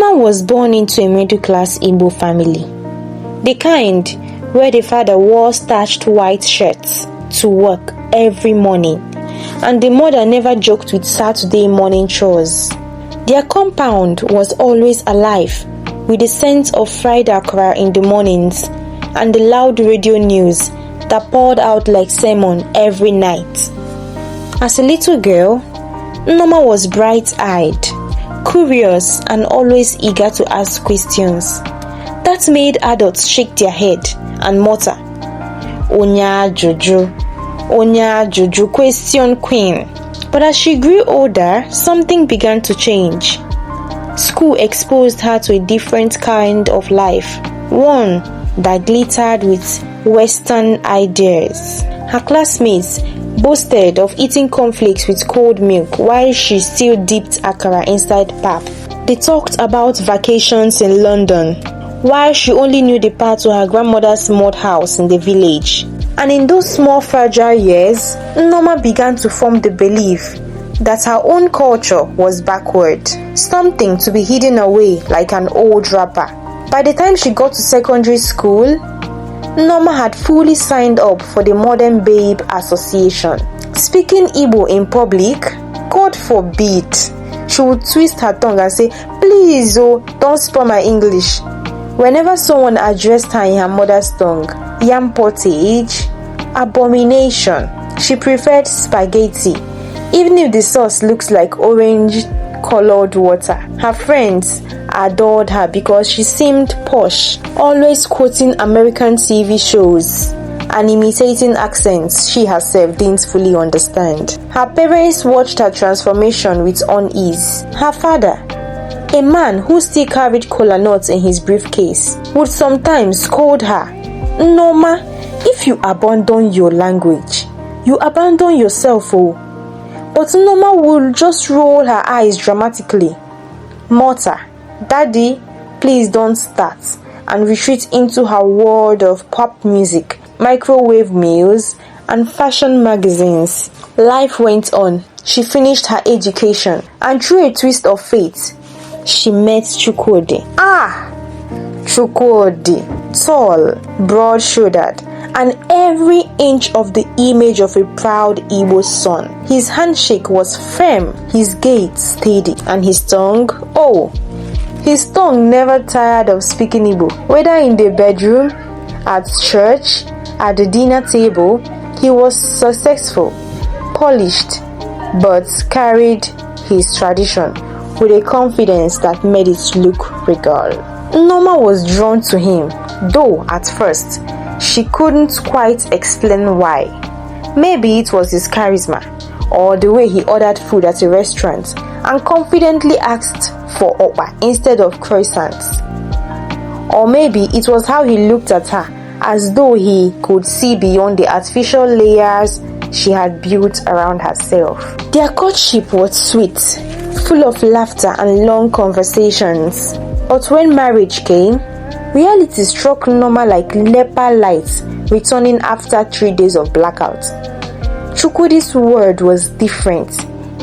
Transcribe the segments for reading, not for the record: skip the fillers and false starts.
Nneoma was born into a middle-class Igbo family. The kind where the father wore starched white shirts to work every morning, and the mother never joked with Saturday morning chores. Their compound was always alive with the scent of fried akra in the mornings and the loud radio news that poured out like sermon every night. As a little girl, Nneoma was bright-eyed, curious, and always eager to ask questions. That made adults shake their head and mutter, "Onya Juju, question queen." But as she grew older, something began to change. School exposed her to a different kind of life, one that glittered with Western ideas. Her classmates boasted of eating cornflakes with cold milk while she still dipped akara inside pap. They talked about vacations in London, while she only knew the path to her grandmother's mud house in the village. And in those small fragile years, Nneoma began to form the belief that her own culture was backward, something to be hidden away like an old wrapper. By the time she got to secondary school, Nneoma had fully signed up for the Modern Babe Association. Speaking Igbo in public, God forbid, she would twist her tongue and say, "Please, don't spoil my English." Whenever someone addressed her in her mother's tongue, yam pottage, abomination, she preferred spaghetti, even if the sauce looks like orange-colored water. Her friends adored her because she seemed posh, always quoting American TV shows and imitating accents she herself didn't fully understand. Her parents watched her transformation with unease. Her father, a man who still carried kola nuts in his briefcase, would sometimes scold her, "Nneoma, if you abandon your language, you abandon yourself, oh." But Nneoma would just roll her eyes dramatically, mutter, "Daddy, please don't start," and retreat into her world of pop music, microwave meals, and fashion magazines. Life went on. She finished her education, and through a twist of fate, she met Chukwudi. Chukwudi, tall, broad-shouldered, and every inch of the image of a proud Igbo son. His handshake was firm, his gait steady, and his tongue never tired of speaking Igbo. Whether in the bedroom, at church, at the dinner table, he was successful, polished, but carried his tradition with a confidence that made it look regal. Nneoma was drawn to him, though at first she couldn't quite explain why. Maybe it was his charisma, or the way he ordered food at a restaurant and confidently asked for okpa instead of croissants. Or maybe it was how he looked at her, as though he could see beyond the artificial layers she had built around herself. Their courtship was sweet, full of laughter and long conversations. But when marriage came, reality struck Nneoma like leper lights returning after 3 days of blackout. Chukwudi's word was different.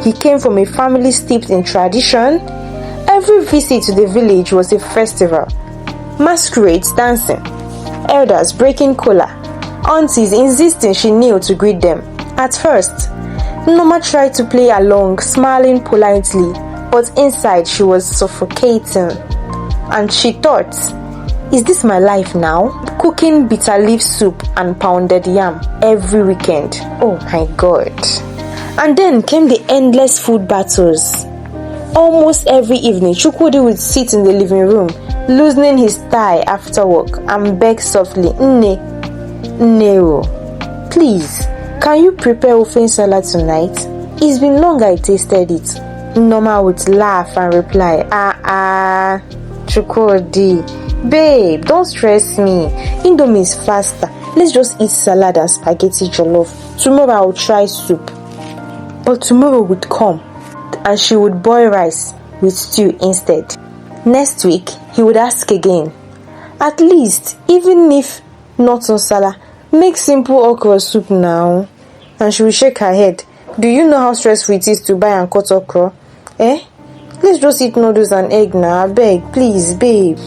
He came from a family steeped in tradition. Every visit to the village was a festival. Masquerades dancing, elders breaking kola, aunties insisting she knew to greet them. At first, Nneoma tried to play along, smiling politely, but inside she was suffocating. And she thought, "Is this my life now? Cooking bitter leaf soup and pounded yam every weekend. Oh my God." And then came the endless food battles. Almost every evening, Chukwudi would sit in the living room, loosening his tie after work, and beg softly, Nne, please, can you prepare ofen salad tonight? It's been long I tasted it." Nneoma would laugh and reply, Chukwudi, babe, don't stress me. Indomie is faster. Let's just eat salad and spaghetti jollof. Tomorrow I'll try soup. But tomorrow would come, and she would boil rice with stew instead. Next week, he would ask again. At least, even if not nsala, make simple okra soup now. And she would shake her head. Do you know how stressful it is to buy and cut okra? Let's let's just eat noodles and egg now. I beg, please, babe.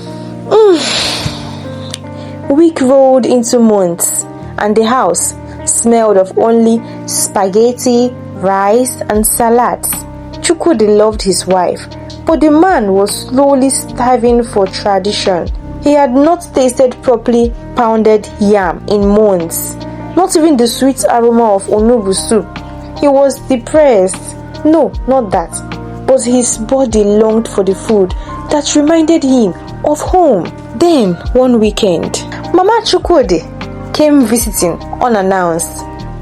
Week rolled into months, and the house smelled of only spaghetti, rice, and salads. Chukwudi loved his wife, but the man was slowly starving for tradition. He had not tasted properly pounded yam in months, not even the sweet aroma of onubu soup. He was depressed. No, not that. But his body longed for the food that reminded him of home. Then, one weekend, Mama Chukwudi came visiting unannounced,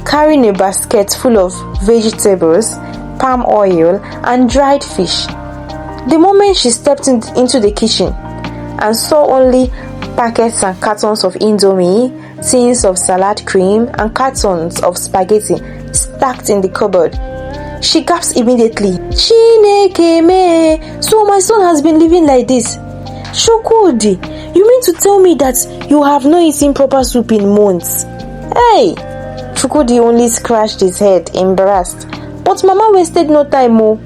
carrying a basket full of vegetables, palm oil, and dried fish. The moment she stepped into the kitchen and saw only packets and cartons of Indomie, tins of salad cream, and cartons of spaghetti stacked in the cupboard, she gasped immediately. Chineke me! So my son has been living like this? Chukwudi, you mean to tell me that you have not eaten proper soup in months? Hey! Chukwudi only scratched his head, embarrassed. But Mama wasted no time, oh.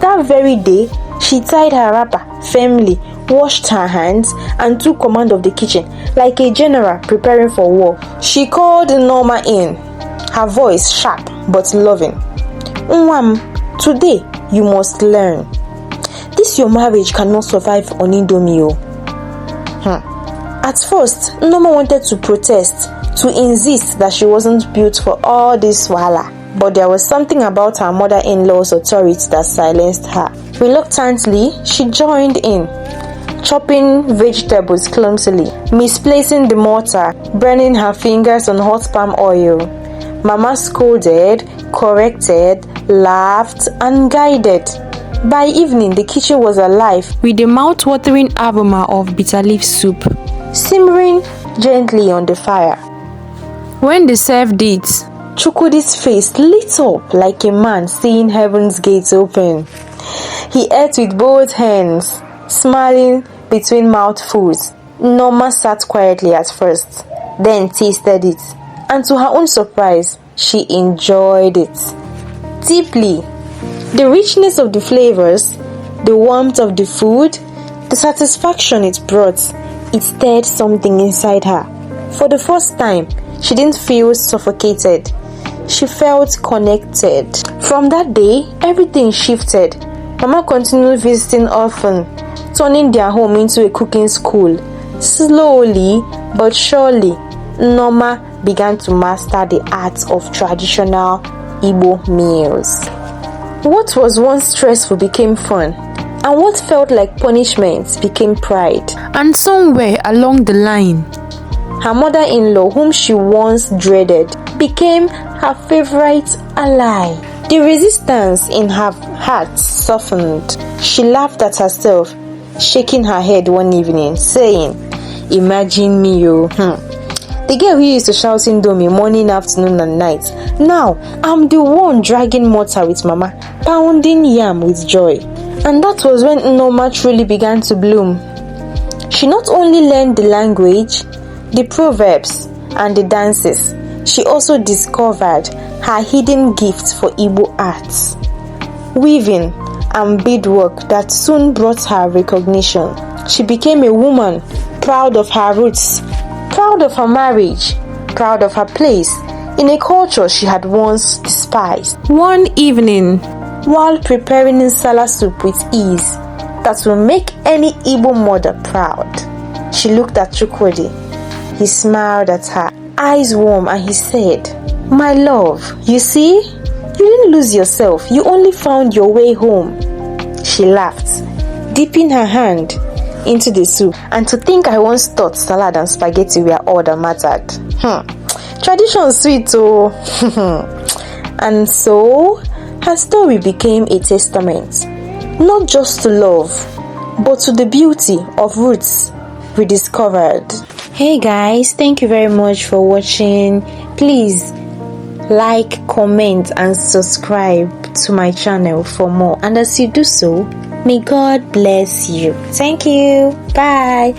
That very day, she tied her wrapper firmly, washed her hands, and took command of the kitchen like a general preparing for war. She called Nneoma in, her voice sharp but loving. Today you must learn. This your marriage cannot survive on Indomie. At first, Nneoma wanted to protest, to insist that she wasn't built for all this wahala. But there was something about her mother-in-law's authority that silenced her. Reluctantly, she joined in, chopping vegetables clumsily, misplacing the mortar, burning her fingers on hot palm oil. Mama scolded, corrected, laughed, and guided. By evening, the kitchen was alive with the mouth-watering aroma of bitterleaf soup, simmering gently on the fire. When they served it, Chukwudi's face lit up like a man seeing heaven's gates open. He ate with both hands, smiling between mouthfuls. Nneoma sat quietly at first, then tasted it, and to her own surprise, she enjoyed it deeply. The richness of the flavors, the warmth of the food, the satisfaction it brought, it stirred something inside her. For the first time, she didn't feel suffocated. She felt connected. From that day, everything shifted. Mama continued visiting often, turning their home into a cooking school. Slowly but surely, Nneoma began to master the art of traditional Igbo meals. What was once stressful became fun, and what felt like punishment became pride. And somewhere along the line, her mother-in-law, whom she once dreaded, became her favorite ally. The resistance in her heart softened. She laughed at herself, shaking her head one evening, saying, "Imagine me, yo. The girl who used to shout Indomie morning, afternoon, and night. Now, I'm the one dragging mortar with Mama, pounding yam with joy." And that was when Nneoma truly began to bloom. She not only learned the language, the proverbs, and the dances, she also discovered her hidden gift for Igbo arts, weaving and beadwork that soon brought her recognition. She became a woman proud of her roots, proud of her marriage, proud of her place in a culture she had once despised. One evening, while preparing nsala soup with ease that will make any Igbo mother proud, she looked at Chukwudi. He smiled at her, eyes warm, and he said, "My love, you see, you didn't lose yourself, you only found your way home." She laughed, dipping her hand into the soup. And to think I once thought salad and spaghetti were all that mattered. Tradition sweet, oh. And so, her story became a testament, not just to love, but to the beauty of roots rediscovered. Hey guys, thank you very much for watching. Please like, comment, and subscribe to my channel for more. And as you do so, may God bless you. Thank you. Bye.